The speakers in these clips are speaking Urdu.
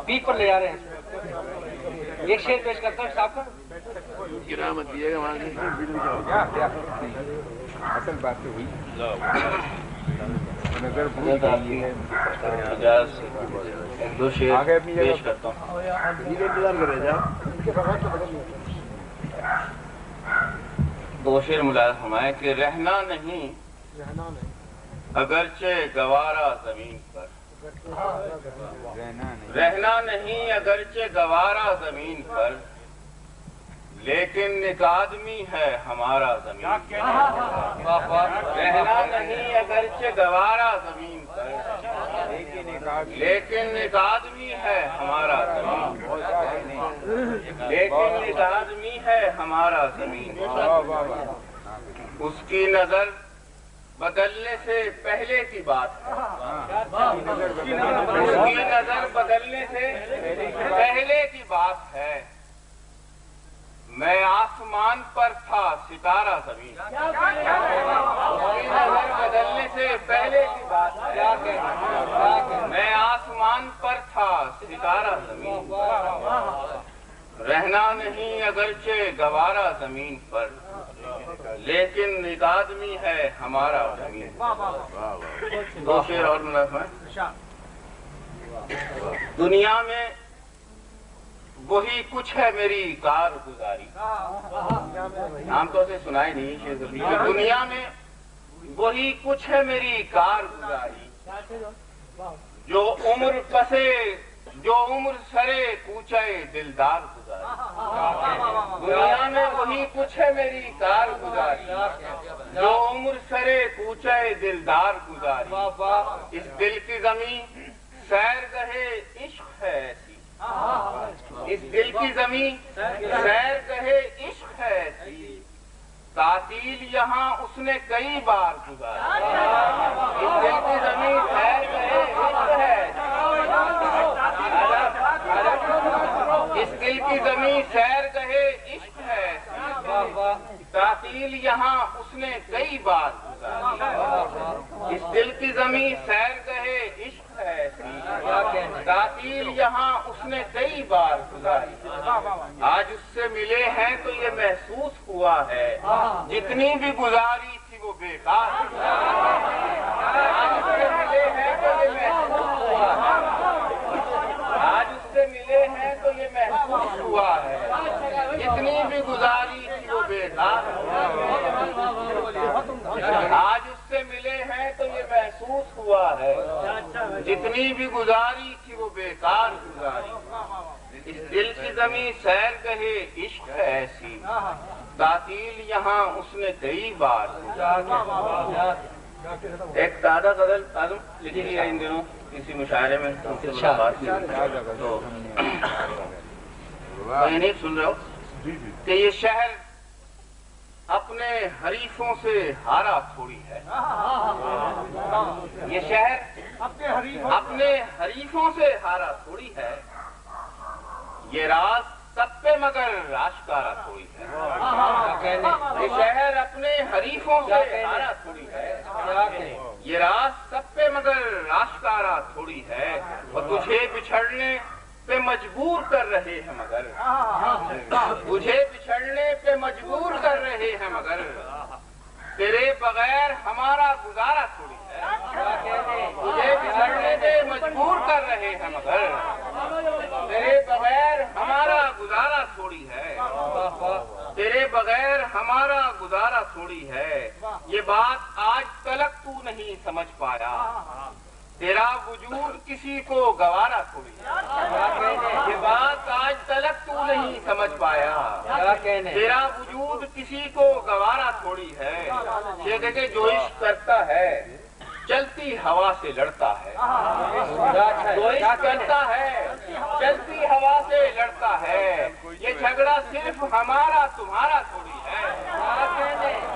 پیک پر لے جا رہے ہیں. ایک شعر پیش کرتا ہوں صاحب کا. مت دیے گا وہاں سے. اصل بات تو ہوئی دو شعر پیش کرتا ہوں. دو شعر ملاحظہ فرمائے کہ رہنا نہیں اگرچہ گوارا زمین پر، رہنا نہیں اگرچہ گوارا زمین پر، لیکن ایک آدمی ہے ہمارا زمین پر. رہنا نہیں اگرچہ گوارا زمین پر، لیکن ایک آدمی ہے ہمارا زمین پر، لیکن ایک آدمی ہے ہمارا زمین پر. اس کی نظر بدلنے سے پہلے کی بات ہے، اس کی نظر بدلنے سے پہلے کی بات ہے. میں آسمان پر تھا ستارہ زمین، اس کی نظر بدلنے سے پہلے کی بات ہے. میں آسمان پر تھا ستارہ زمین پر، رہنا نہیں اگرچہ گوارا زمین پر، لیکن ایک آدمی ہے ہمارا زمین. دو شعر اور ملازم ہے. دنیا میں وہی کچھ ہے میری کارگزاری. عام طور سے سنائی نہیں شعر. دنیا میں وہی کچھ ہے میری کارگزاری، جو عمر سرے کوچے دلدار گزاری. دنیا میں وہی کچھ ہے میری کارگزاری، جو عمر سرے کوچے دلدار گزاری. اس دل کی زمین سیر گہے عشق ہے ایسی، اس دل کی زمین سیر گہے عشق ہے ایسی، تعطیل یہاں اس نے کئی بار گزاری. اس دل کی زمین سیر گہے عشق ہے، اس دل کی زمین سیر گہے عشق ہے، تعطیل یہاں اس نے کئی بار گزاری. اس دل کی زمین سیر گہے عشق ہے، تعطیل یہاں اس نے کئی بار گزاری. آج اس سے ملے ہیں تو یہ محسوس ہوا ہے جتنی بھی گزاری تھی وہ بیکار. آج اس سے ملے ہیں تو یہ محسوس ہوا ہے، آج اس سے ملے ہیں تو یہ محسوس ہوا ہے جتنی بھی گزاری تھی وہ بیکار. آج اس سے ملے ہیں تو یہ محسوس ہوا ہے جتنی بھی گزاری تھی وہ بیکار گزاری. اس دل کی زمین سیر گہے عشق ہے ایسی، تعطیل یہاں اس نے کئی بار گزاری. ایک تازہ غزل لکھی ہے ان دنوں کسی مشاعرے میں، تو نہیں سن رہے ہو کہ یہ شہر اپنے حریفوں سے ہارا تھوڑی ہے. یہ شہر اپنے حریفوں سے ہارا تھوڑی ہے، یہ راز سب پہ مگر آشکارا تھوڑی ہے. یہ شہر اپنے حریفوں سے ہارا تھوڑی ہے، یہ راز سب پہ مگر آشکارا تھوڑی ہے. اور تجھے بچھڑنے پہ مجبور کر رہے ہیں مگر، تجھے بچھڑنے پہ مجبور کر رہے ہیں مگر، تیرے بغیر ہمارا گزارا تھوڑی ہے. تجھے بچھڑنے پہ مجبور کر رہے ہیں مگر، تیرے بغیر ہمارا گزارا تھوڑی ہے. تیرے بغیر ہمارا گزارا تھوڑی ہے. یہ بات آج تلک تو نہیں سمجھ پایا، تیرا وجود کسی کو گوارا تھوڑی ہے. یہ بات آج تلک تو نہیں سمجھ پایا، تیرا وجود کسی کو گوارا تھوڑی ہے. یہ کہ جو عشق کرتا ہے چلتی ہوا سے لڑتا ہے، جو عشق کرتا ہے چلتی ہوا سے لڑتا ہے. یہ جھگڑا صرف ہمارا تمہارا تھوڑی ہے.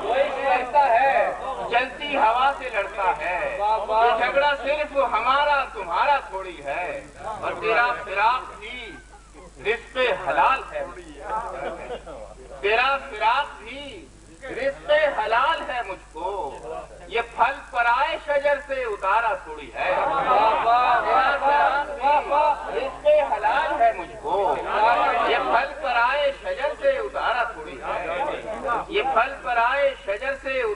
جو عشق کرتا ہے چلتی ہوا سے لڑتا ہے، یہ جھگڑا صرف ہمارا تمہارا تھوڑی ہے. اور تیرا فراق بھی رزق حلال ہے، تیرا فراق بھی رزق حلال ہے مجھ کو. یہ پھل پرائے شجر سے اتارا تھوڑی ہے، رزق حلال